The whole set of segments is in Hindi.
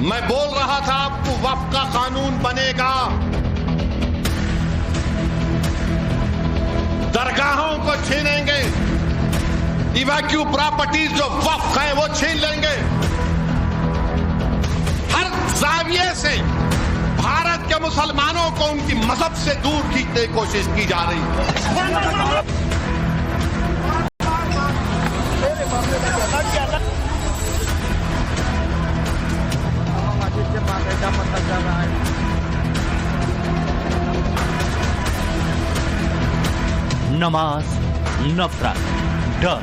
मैं बोल रहा था आपको वक्फ का कानून बनेगा, दरगाहों को छीनेंगे, इवैक्यू प्रॉपर्टीज जो वक्फ है वो छीन लेंगे। हर जाविये से भारत के मुसलमानों को उनकी मजहब से दूर खींचने की कोशिश की जा रही है। नमाज, नफरत, डर,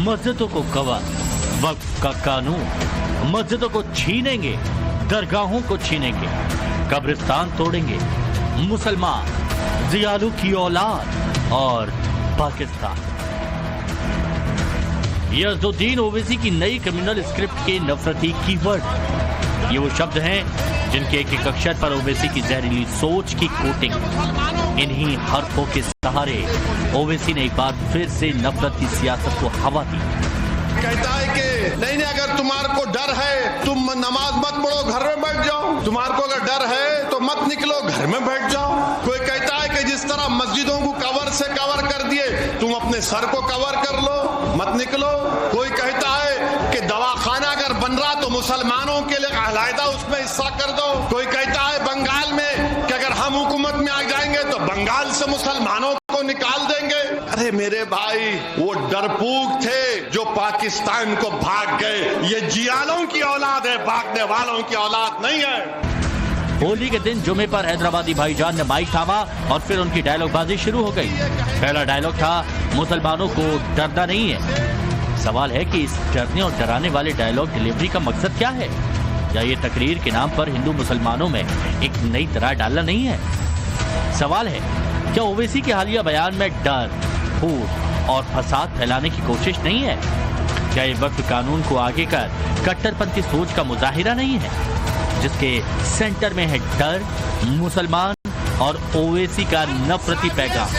मस्जिदों को कवर, वक्फ का कानून, मस्जिदों को छीनेंगे, दरगाहों को छीनेंगे, कब्रिस्तान तोड़ेंगे, मुसलमान, जियालू की औलाद और पाकिस्तान। ये अज़दुद्दीन ओवैसी की नई क्रिमिनल स्क्रिप्ट के नफरती कीवर्ड। ये वो शब्द हैं जिनके एक एक अक्षर पर ओवैसी की जहरीली सोच की कोटिंग। इन्हीं हरफों के सहारे ओवैसी ने एक बार फिर से नफरत की सियासत को हवा दी। कहता है कि नहीं अगर तुम्हारे को डर है तुम नमाज मत पढ़ो, घर में बैठ जाओ। तुम्हारे को अगर डर है तो मत निकलो, घर में बैठ जाओ। कोई कहता है कि जिस तरह मस्जिदों को कवर से कवर कर दिए तुम अपने सर को कवर कर लो, मत निकलो। कोई कहता है कि दवाखाना अगर बन रहा तो मुसलमानों के लिए अलहदा उसमें हिस्सा कर दो। कोई कहता है बंगाल में कि अगर हम हुकूमत में आ जाएंगे तो बंगाल से मुसलमानों को निकाल देंगे। अरे मेरे भाई, वो डरपोक थे जो पाकिस्तान को भाग गए। ये जियालों की औलाद है, भागने वालों की औलाद नहीं है। होली के दिन जुमे पर हैदराबादी भाईजान ने माइक थामा और फिर उनकी डायलॉगबाजी शुरू हो गई। पहला डायलॉग था, मुसलमानों को डरना नहीं है। सवाल है कि इस डरने और डराने वाले डायलॉग डिलीवरी का मकसद क्या है? या ये तकरीर के नाम पर हिंदू मुसलमानों में एक नई तरह डालना नहीं है? सवाल है, क्या ओवैसी के हालिया बयान में डर, फूट और फसाद फैलाने की कोशिश नहीं है? क्या ये वक्फ कानून को आगे कर कट्टरपंथी सोच का मुजाहिरा नहीं है, जिसके सेंटर में है डर, मुसलमान और ओवैसी का नफरती पैगाम?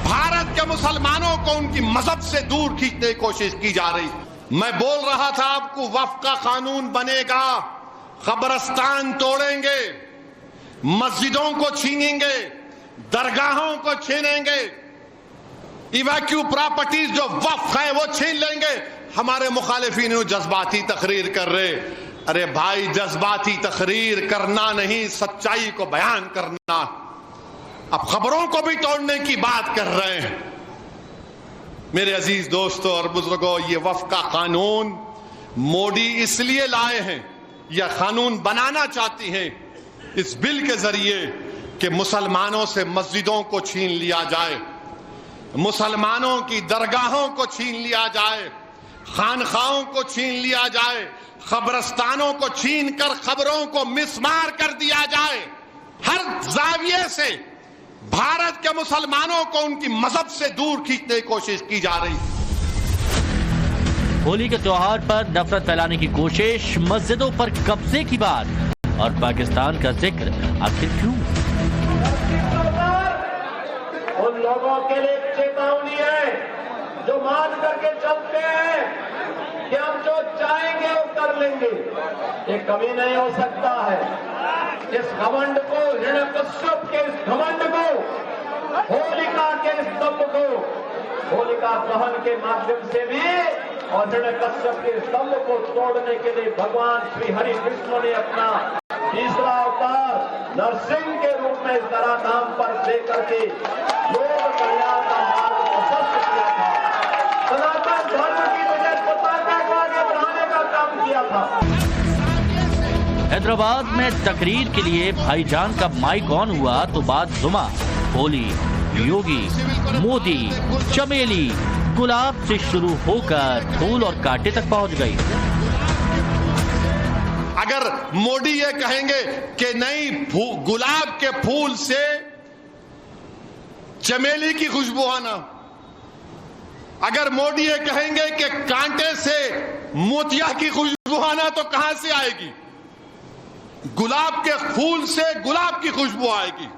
भारत के मुसलमानों को उनकी मजहब से दूर खींचने की कोशिश की जा रही। मैं बोल रहा था आपको वक्फ का कानून बनेगा, कब्रिस्तान तोड़ेंगे, मस्जिदों को छीनेंगे, दरगाहों को छीनेंगे, इवैक्यू प्रॉपर्टीज जो वक्फ है वो छीन लेंगे। हमारे मुखालिफिन जज्बाती तकरीर कर रहे। अरे भाई, जज्बाती तकरीर करना नहीं, सच्चाई को बयान करना। अब खबरों को भी तोड़ने की बात कर रहे हैं। मेरे अजीज दोस्तों और बुजुर्गों, ये वक्फ का कानून मोदी इसलिए लाए हैं, यह कानून बनाना चाहती हैं इस बिल के जरिए कि मुसलमानों से मस्जिदों को छीन लिया जाए, मुसलमानों की दरगाहों को छीन लिया जाए, खानखाओं को छीन लिया जाए, कब्रिस्तानों को छीन कर खबरों को मिसमार कर दिया जाए। हर जाविये से भारत के मुसलमानों को उनकी मजहब से दूर खींचने की कोशिश की जा रही। होली के त्योहार पर नफरत फैलाने की कोशिश, मस्जिदों पर कब्जे की बात और पाकिस्तान का जिक्र, आखिर क्यों? उन लोगों के लिए चेतावनी है जो मान करके चलते हैं कि हम जो चाहेंगे वो कर लेंगे। ये कभी नहीं हो सकता है। इस घमंड को, हिरण्यकश्यप के इस घमंड को, होलिका के इस स्तंभ को, होलिका दहन के माध्यम से भी और हिरण्यकश्यप के स्तंभ को तोड़ने के लिए भगवान श्री हरि विष्णु ने अपना तीसरा अवतार नरसिंह के रूप में इस धराधाम पर लेकर के लोक कल्याण का मार्ग प्रशस्त किया था। सनातन धर्म की वजह पताका को आगे बढ़ाने का काम किया था। हैदराबाद में तकरीर के लिए भाईजान का माइक ऑन हुआ तो बात जुमा, होली, योगी, मोदी, चमेली, गुलाब से शुरू होकर फूल और कांटे तक पहुंच गई। अगर मोदी ये कहेंगे कि नहीं, गुलाब के फूल से चमेली की खुशबू आना, अगर मोदी ये कहेंगे कि कांटे से मोतिया की खुशबू आना, तो कहां से आएगी? गुलाब के फूल से गुलाब की खुशबू आएगी,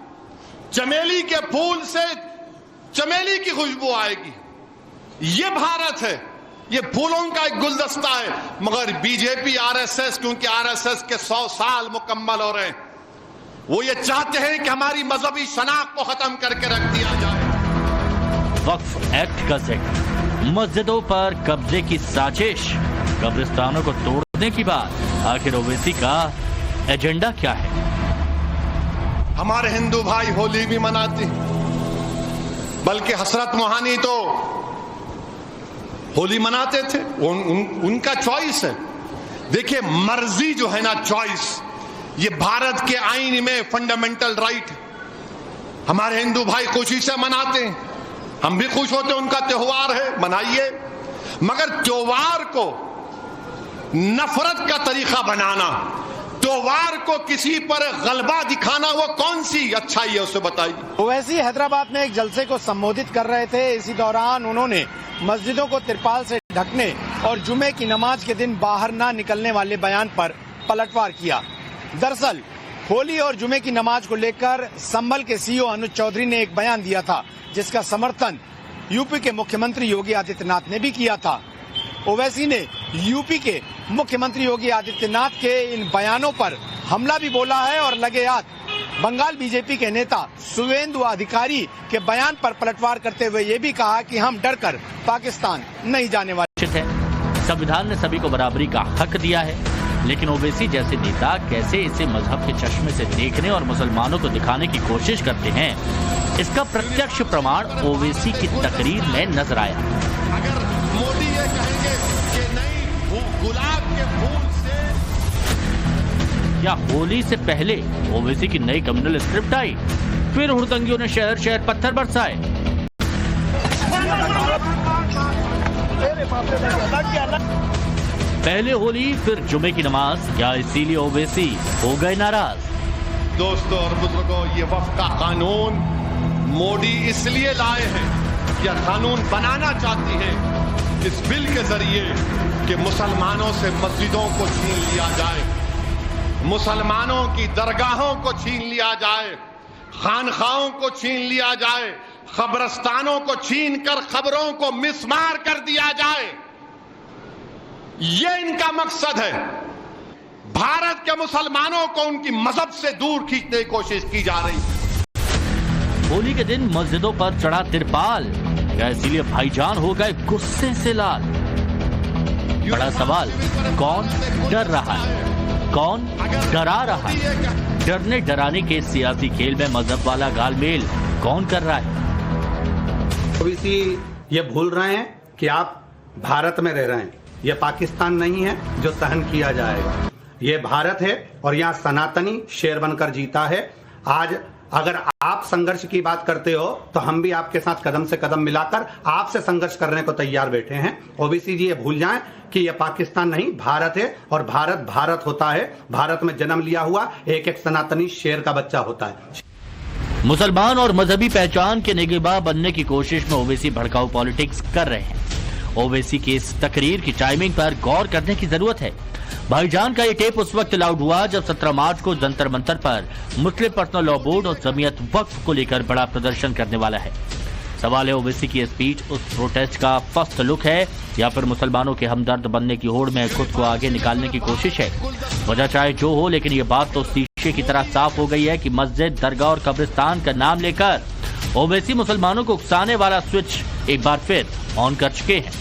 चमेली के फूल से चमेली की खुशबू आएगी। ये भारत है, ये फूलों का एक गुलदस्ता है, मगर बीजेपी आरएसएस, क्योंकि आरएसएस के 100 साल मुकम्मल हो रहे हैं, वो ये चाहते हैं कि हमारी मजहबी शनाख्त को खत्म करके रख दिया जाए। वक्फ एक्ट का जिक्र, मस्जिदों पर कब्जे की साजिश, कब्रिस्तानों को तोड़ने की बात, आखिर ओवैसी का एजेंडा क्या है? हमारे हिंदू भाई होली भी मनाते हैं, बल्कि हसरत मोहानी तो होली मनाते थे, उनका चॉइस है। देखिए, मर्जी जो है ना, चॉइस, ये भारत के आईन में फंडामेंटल राइट है। हमारे हिंदू भाई खुशी से मनाते हैं, हम भी खुश होते हैं, उनका त्योहार है, मनाइए, मगर त्योहार को नफरत का तरीका बनाना, त्योहार को किसी पर गलबा दिखाना, वो कौन सी अच्छाई है, उसे बताइए। ओवैसी हैदराबाद में एक जलसे को संबोधित कर रहे थे। इसी दौरान उन्होंने मस्जिदों को तिरपाल से ढकने और जुमे की नमाज के दिन बाहर ना निकलने वाले बयान पर पलटवार किया। दरअसल होली और जुमे की नमाज को लेकर संभल के सीईओ अनुज चौधरी ने एक बयान दिया था, जिसका समर्थन यूपी के मुख्यमंत्री योगी आदित्यनाथ ने भी किया था। ओवैसी ने यूपी के मुख्यमंत्री योगी आदित्यनाथ के इन बयानों पर हमला भी बोला है और लगे हाथ बंगाल बीजेपी के नेता सुवेंदु अधिकारी के बयान पर पलटवार करते हुए ये भी कहा कि हम डरकर पाकिस्तान नहीं जाने वाले हैं। संविधान ने सभी को बराबरी का हक दिया है, लेकिन ओवैसी जैसे नेता कैसे इसे मजहब के चश्मे से देखने और मुसलमानों को दिखाने की कोशिश करते हैं, इसका प्रत्यक्ष प्रमाण ओवैसी की तकरीर में नजर आया। अगर मोदी ये कहेंगे कि नहीं, गुलाब के फूल से, या होली से पहले ओवैसी की नई कम्युनल स्क्रिप्ट आई, फिर हुड़दंगियों ने शहर शहर पत्थर बरसाए। पहले होली फिर जुमे की नमाज, क्या इसीलिए ओवैसी हो गए नाराज? दोस्तों और बुजुर्गों, ये वक्फ का कानून मोदी इसलिए लाए हैं, यह कानून बनाना चाहती है इस बिल के जरिए कि मुसलमानों से मस्जिदों को छीन लिया जाए, मुसलमानों की दरगाहों को छीन लिया जाए, खानखाओं को छीन लिया जाए, कब्रिस्तानों को छीन कर खबरों को मिसमार कर दिया जाए। ये इनका मकसद है। भारत के मुसलमानों को उनकी मजहब से दूर खींचने की कोशिश की जा रही है। होली के दिन मस्जिदों पर चढ़ा तिरपाल, क्या इसीलिए भाईजान हो गए गुस्से से लाल? बड़ा सवाल, कौन डर रहा है, कौन डरा रहा है? डरने डराने के सियासी खेल में मजहब वाला गालमेल कौन कर रहा है? ओवैसी ये भूल रहे हैं कि आप भारत में रह रहे हैं, यह पाकिस्तान नहीं है जो सहन किया जाएगा। ये भारत है और यहाँ सनातनी शेर बनकर जीता है। आज अगर आप संघर्ष की बात करते हो तो हम भी आपके साथ कदम से कदम मिलाकर आपसे संघर्ष करने को तैयार बैठे हैं। ओवैसी जी ये भूल जाएं कि ये पाकिस्तान नहीं, भारत है, और भारत भारत होता है। भारत में जन्म लिया हुआ एक एक सनातनी शेर का बच्चा होता है। मुसलमान और मजहबी पहचान के निगहबान बनने की कोशिश में ओवैसी भड़काऊ पॉलिटिक्स कर रहे हैं। ओवैसी की इस तकरीर की टाइमिंग पर गौर करने की जरूरत है। भाईजान का ये टेप उस वक्त लाउड हुआ जब 17 मार्च को जंतर मंतर पर मुस्लिम पर्सनल लॉ बोर्ड और जमीयत वक्फ को लेकर बड़ा प्रदर्शन करने वाला है। सवाल है, ओवैसी की स्पीच उस प्रोटेस्ट का फर्स्ट लुक है या फिर मुसलमानों के हमदर्द बनने की होड़ में खुद को आगे निकालने की कोशिश है? वजह चाहे जो हो, लेकिन ये बात तो शीशे की तरह साफ हो गई है कि मस्जिद, दरगाह और कब्रिस्तान का नाम लेकर ओवैसी मुसलमानों को उकसाने वाला स्विच एक बार फिर ऑन कर चुके हैं।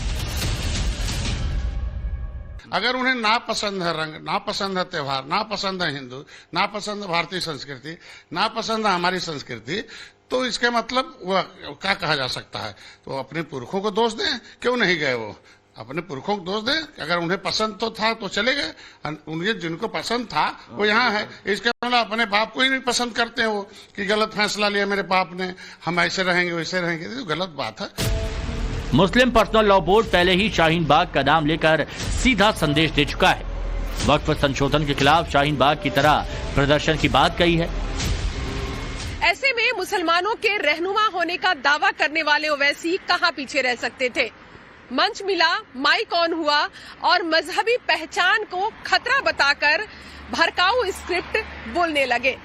अगर उन्हें नापसंद है रंग, नापसंद है त्योहार, नापसंद है हिंदू, नापसंद है भारतीय संस्कृति, नापसंद है हमारी संस्कृति, तो इसके मतलब वह क्या कहा जा सकता है? तो अपने पुरखों को दोष दें, क्यों नहीं गए वो? अपने पुरखों को दोष दें। अगर उन्हें पसंद तो था तो चले गए, उन्हें जिनको पसंद था वो यहाँ है। इसके मतलब अपने बाप को ही नहीं पसंद करते हैं वो, कि गलत फैसला लिया मेरे बाप ने, हम ऐसे रहेंगे वैसे रहेंगे, तो गलत बात है। मुस्लिम पर्सनल लॉ बोर्ड पहले ही शाहीन बाग का नाम लेकर सीधा संदेश दे चुका है। वक्फ संशोधन के खिलाफ शाहीन बाग की तरह प्रदर्शन की बात कही है। ऐसे में मुसलमानों के रहनुमा होने का दावा करने वाले ओवैसी कहां पीछे रह सकते थे? मंच मिला, माइक ऑन हुआ और मजहबी पहचान को खतरा बताकर भड़काऊ स्क्रिप्ट बोलने लगे।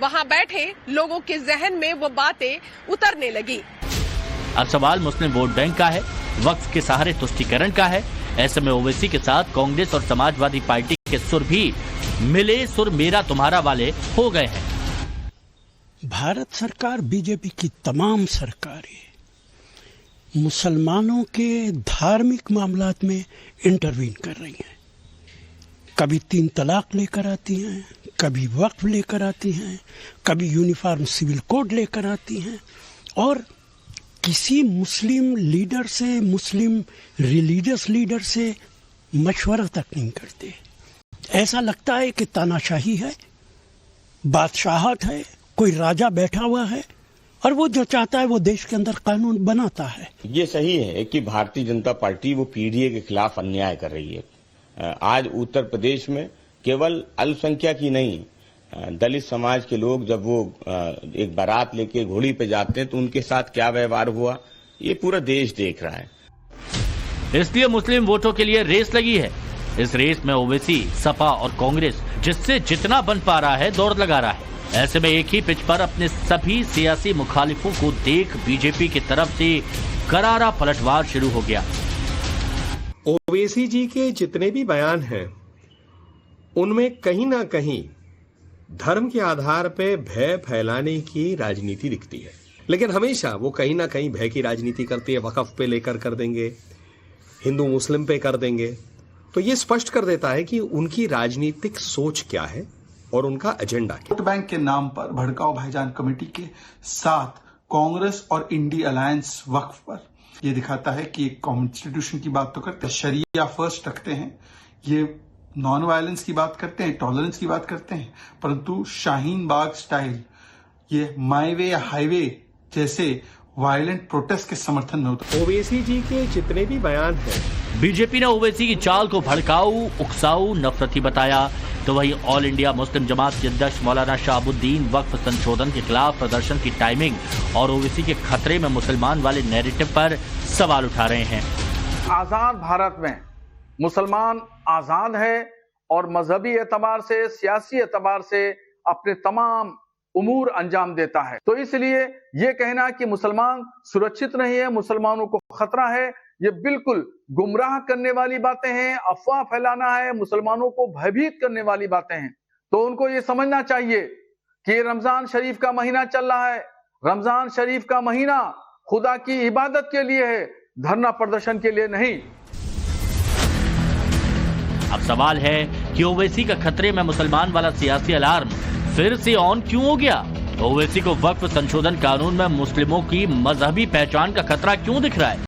वहां बैठे लोगों के जहन में वो बातें उतरने लगी। अब सवाल मुस्लिम वोट बैंक का है। वक्फ के सहारे तुष्टीकरण का है। ऐसे में ओवैसी के साथ कांग्रेस और समाजवादी पार्टी के सुर भी मिले सुर मेरा तुम्हारा वाले हो गए हैं। भारत सरकार, बीजेपी की तमाम सरकारें मुसलमानों के धार्मिक मामलात में इंटरवीन कर रही हैं। कभी 3 तलाक लेकर आती हैं, कभी वक्फ लेकर आती हैं, कभी यूनिफॉर्म सिविल कोड लेकर आती हैं और किसी मुस्लिम लीडर से, मुस्लिम रिलीजियस लीडर से मशवरा तक नहीं करते। ऐसा लगता है कि तानाशाही है, बादशाहत है, कोई राजा बैठा हुआ है और वो जो चाहता है वो देश के अंदर कानून बनाता है। ये सही है कि भारतीय जनता पार्टी वो पीडीए के खिलाफ अन्याय कर रही है। आज उत्तर प्रदेश में केवल अल्पसंख्यक ही नहीं, दलित समाज के लोग जब वो एक बारात लेके घोड़ी पे जाते हैं तो उनके साथ क्या व्यवहार हुआ ये पूरा देश देख रहा है। इसलिए मुस्लिम वोटों के लिए रेस लगी है। इस रेस में ओवैसी, सपा और कांग्रेस जिससे जितना बन पा रहा है दौड़ लगा रहा है। ऐसे में एक ही पिच पर अपने सभी सियासी मुखालिफों को देख बीजेपी की तरफ से करारा पलटवार शुरू हो गया। ओवैसी जी के जितने भी बयान हैं उनमें कहीं ना कहीं धर्म के आधार पे भय फैलाने की राजनीति दिखती है, लेकिन हमेशा वो कहीं ना कहीं भय की राजनीति करती है। वक्फ पे लेकर कर देंगे, हिंदू मुस्लिम पे कर देंगे, तो ये स्पष्ट कर देता है कि उनकी राजनीतिक सोच क्या है और उनका एजेंडा क्या। वोट बैंक के नाम पर भड़काओ भाईजान कमेटी के साथ कांग्रेस और इंडी अलायंस वक्फ पर ये दिखाता है कि कॉन्स्टिट्यूशन की बात तो करते हैं, शरिया फर्स्ट रखते हैं, ये नॉन वायलेंस की बात करते हैं, टॉलरेंस की बात करते हैं, परंतु शाहीन बाग स्टाइल ये माई वे हाईवे जैसे वायलेंट प्रोटेस्ट के समर्थन में होता है। ओवैसी जी के जितने भी बयान हैं, बीजेपी ने ओवैसी की चाल को भड़काऊ, उकसाऊ, नफरती बताया, तो वहीं ऑल इंडिया मुस्लिम जमात के अध्यक्ष मौलाना शहाबुद्दीन वक्फ संशोधन के खिलाफ प्रदर्शन की टाइमिंग और ओवैसी के खतरे में मुसलमान वाले नैरेटिव पर सवाल उठा रहे हैं। आजाद भारत में मुसलमान आजाद है और मजहबी एतबार से, सियासी एतबार से अपने तमाम उमूर अंजाम देता है। तो इसलिए ये कहना कि मुसलमान सुरक्षित नहीं है, मुसलमानों को खतरा है, ये बिल्कुल गुमराह करने वाली बातें हैं, अफवाह फैलाना है, मुसलमानों को भयभीत करने वाली बातें हैं। तो उनको ये समझना चाहिए कि रमजान शरीफ का महीना चल रहा है। रमजान शरीफ का महीना खुदा की इबादत के लिए है, धरना प्रदर्शन के लिए नहीं। अब सवाल है कि ओवैसी का खतरे में मुसलमान वाला सियासी अलार्म फिर से ऑन क्यों हो गया? ओवैसी को वक्फ संशोधन कानून में मुस्लिमों की मजहबी पहचान का खतरा क्यों दिख रहा है?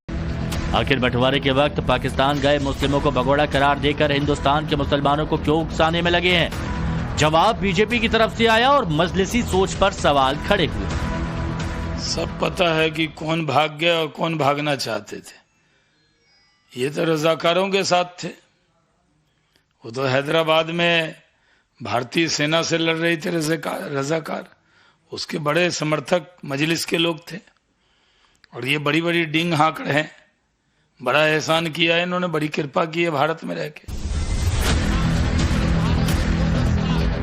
आखिर बंटवारे के वक्त पाकिस्तान गए मुस्लिमों को भगोड़ा करार देकर हिंदुस्तान के मुसलमानों को क्यों उकसाने में लगे हैं? जवाब बीजेपी की तरफ से आया और मजलिसी सोच पर सवाल खड़े हुए। सब पता है कि कौन भाग गया और कौन भागना चाहते थे। ये तो रजाकारों के साथ थे। वो तो हैदराबाद में भारतीय सेना से लड़ रही थे रजाकार, उसके बड़े समर्थक मजलिस के लोग थे। और ये बड़ी बड़ी डींग हाँकड़ हैं, बड़ा एहसान किया है इन्होंने, बड़ी कृपा की है भारत में रह के।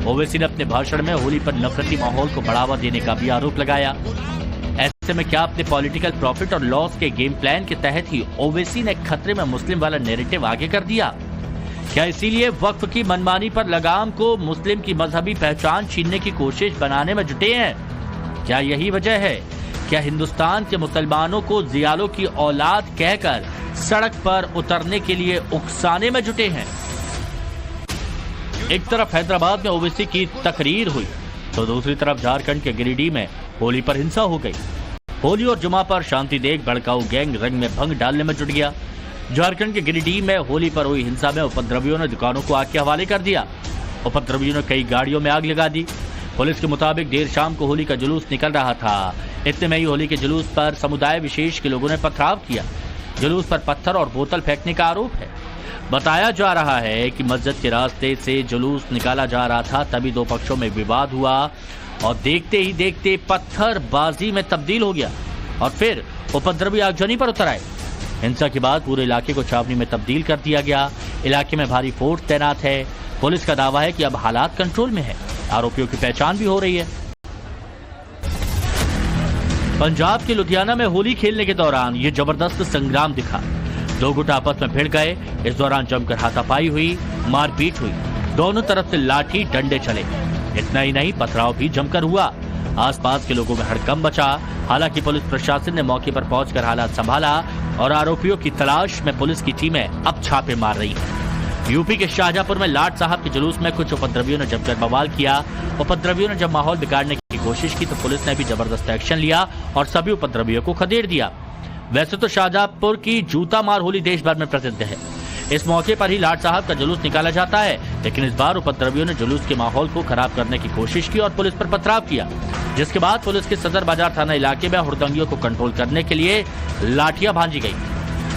ओवैसी ने अपने भाषण में होली पर नफरती माहौल को बढ़ावा देने का भी आरोप लगाया। ऐसे में क्या अपने पॉलिटिकल प्रॉफिट और लॉस के गेम प्लान के तहत ही ओवैसी ने खतरे में मुस्लिम वाला नैरेटिव आगे कर दिया? क्या इसीलिए वक्फ की मनमानी पर लगाम को मुस्लिम की मजहबी पहचान छीनने की कोशिश बनाने में जुटे हैं? क्या यही वजह है? क्या हिंदुस्तान के मुसलमानों को जियालों की औलाद कहकर सड़क पर उतरने के लिए उकसाने में जुटे हैं? एक तरफ हैदराबाद में ओवैसी की तकरीर हुई तो दूसरी तरफ झारखंड के गिरिडीह में होली पर हिंसा हो गई। होली और जुमा पर शांति देख भड़काऊ गैंग रंग में भंग डालने में जुट गया। झारखंड के गिरिडीह में होली पर हुई हिंसा में उपद्रवियों ने दुकानों को आग के हवाले कर दिया। उपद्रवियों ने कई गाड़ियों में आग लगा दी। पुलिस के मुताबिक देर शाम को होली का जुलूस निकल रहा था। इतने में ही होली के जुलूस पर समुदाय विशेष के लोगों ने पथराव किया। जुलूस पर पत्थर और बोतल फेंकने का आरोप है। बताया जा रहा है कि मस्जिद के रास्ते से जुलूस निकाला जा रहा था, तभी दो पक्षों में विवाद हुआ और देखते ही देखते पत्थरबाजी में तब्दील हो गया और फिर उपद्रवी आगजनी पर उतर आए। हिंसा के बाद पूरे इलाके को छावनी में तब्दील कर दिया गया। इलाके में भारी फोर्स तैनात है। पुलिस का दावा है कि अब हालात कंट्रोल में है। आरोपियों की पहचान भी हो रही है। पंजाब के लुधियाना में होली खेलने के दौरान ये जबरदस्त संग्राम दिखा। दो गुट आपस में भिड़ गए। इस दौरान जमकर हाथापाई हुई, मारपीट हुई, दोनों तरफ से लाठी डंडे चले। इतना ही नहीं, पथराव भी जमकर हुआ। आसपास के लोगों में हड़कंप मचा। हालांकि पुलिस प्रशासन ने मौके पर पहुंचकर हालात संभाला और आरोपियों की तलाश में पुलिस की टीमें अब छापे मार रही हैं। यूपी के शाहजहांपुर में लाट साहब के जुलूस में कुछ उपद्रवियों ने जमकर बवाल किया। उपद्रवियों ने जब माहौल बिगाड़ने की कोशिश की तो पुलिस ने भी जबरदस्त एक्शन लिया और सभी उपद्रवियों को खदेड़ दिया। वैसे तो शाहजहांपुर की जूता मार होली देश भर में प्रसिद्ध है। इस मौके पर ही लाट साहब का जुलूस निकाला जाता है, लेकिन इस बार उपद्रवियों ने जुलूस के माहौल को खराब करने की कोशिश की और पुलिस पर पथराव किया, जिसके बाद पुलिस के सदर बाजार थाना इलाके में हुड़दंगियों को कंट्रोल करने के लिए लाठियां भांजी गई।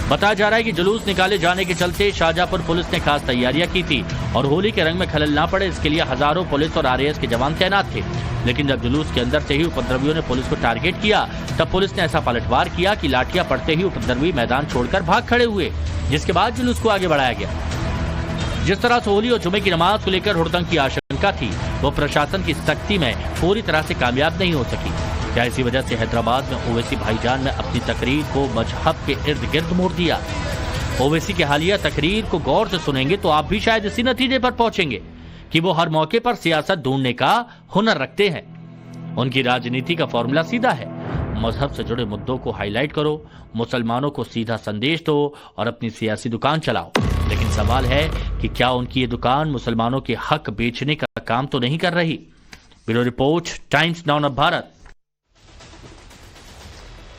बताया जा रहा है कि जुलूस निकाले जाने के चलते शाहजहांपुर पुलिस ने खास तैयारियां की थी और होली के रंग में खलल ना पड़े इसके लिए हजारों पुलिस और आरएएस के जवान तैनात थे। लेकिन जब जुलूस के अंदर से ही उपद्रवियों ने पुलिस को टारगेट किया तब पुलिस ने ऐसा पलटवार किया कि लाठियां पड़ते ही उपद्रवी मैदान छोड़कर भाग खड़े हुए, जिसके बाद जुलूस को आगे बढ़ाया गया। जिस तरह से होली और जुमे की नमाज को लेकर हुड़दंग की आशंका थी वो प्रशासन की सख्ती में पूरी तरह से कामयाब नहीं हो सकी। क्या इसी वजह से हैदराबाद में ओवैसी भाईजान ने अपनी तकरीर को मजहब के इर्द गिर्द मोड़ दिया? ओवैसी की हालिया तकरीर को गौर से सुनेंगे तो आप भी शायद इसी नतीजे पर पहुंचेंगे कि वो हर मौके पर सियासत ढूंढने का हुनर रखते हैं। उनकी राजनीति का फॉर्मूला सीधा है, मजहब से जुड़े मुद्दों को हाईलाइट करो, मुसलमानों को सीधा संदेश दो और अपनी सियासी दुकान चलाओ। लेकिन सवाल है कि क्या उनकी ये दुकान मुसलमानों के हक बेचने का काम तो नहीं कर रही? Bureau report, times now of Bharat.